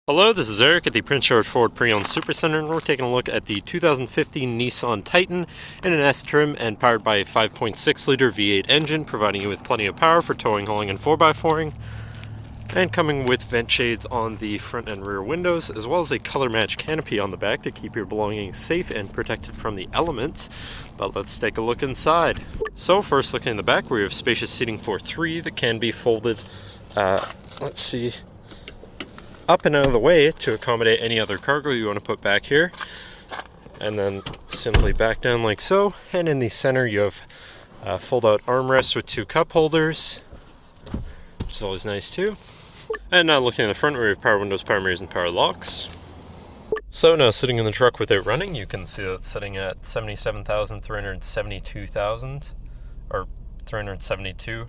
Hello, this is Eric at the Prince George Ford Pre-Owned Supercenter, and we're taking a look at the 2015 Nissan Titan in an S trim and powered by a 5.6-liter V8 engine, providing you with plenty of power for towing, hauling, and 4x4ing, and coming with vent shades on the front and rear windows, as well as a color-matched canopy on the back to keep your belongings safe and protected from the elements. But let's take a look inside. So first, looking in the back, we have spacious seating for three that can be folded, up and out of the way to accommodate any other cargo you want to put back here, and then simply back down like so. And in the center you have a fold-out armrest with two cup holders, which is always nice too. And now looking in the front, we have power windows, power mirrors, and power locks. So now sitting in the truck without running, you can see that it's sitting at 372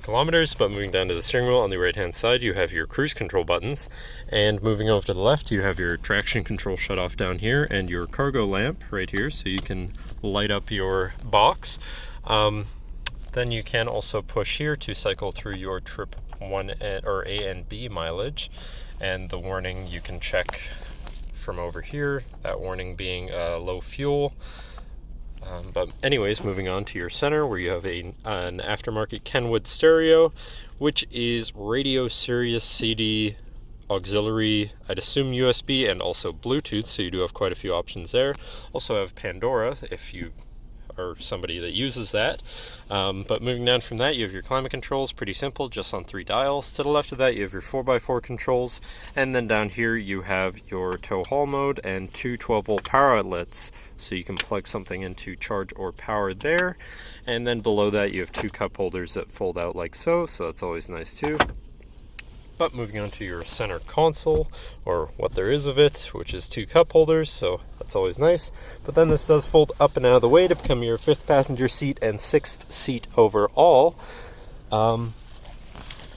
kilometers. But moving down to the steering wheel on the right hand side, you have your cruise control buttons, and moving over to the left you have your traction control shut off down here and your cargo lamp right here, so you can light up your box. Then you can also push here to cycle through your trip A and B mileage, and the warning you can check from over here, that warning being low fuel. But anyways, moving on to your center, where you have an Aftermarket Kenwood Stereo, which is radio, Sirius, CD, auxiliary, I'd assume USB, and also Bluetooth, so you do have quite a few options there. Also have Pandora if you are somebody that uses that. But moving down from that, you have your climate controls, pretty simple, just on 3 dials. To the left of that you have your 4x4 controls, and then down here you have your tow haul mode and two 12-volt power outlets, so you can plug something into charge or power there. And then below that you have two cup holders that fold out like so that's always nice too. But moving on to your center console, or what there is of it, which is two cup holders, so that's always nice. But then this does fold up and out of the way to become your 5th passenger seat and 6th seat overall. And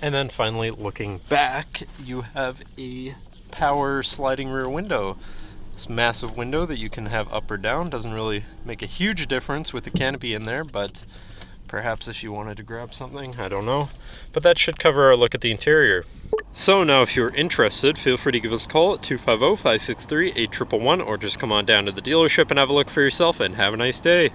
then finally, looking back, you have a power sliding rear window. This massive window that you can have up or down doesn't really make a huge difference with the canopy in there, but perhaps if you wanted to grab something, I don't know. But that should cover our look at the interior. So now if you're interested, feel free to give us a call at 250-563-8111, or just come on down to the dealership and have a look for yourself, and have a nice day.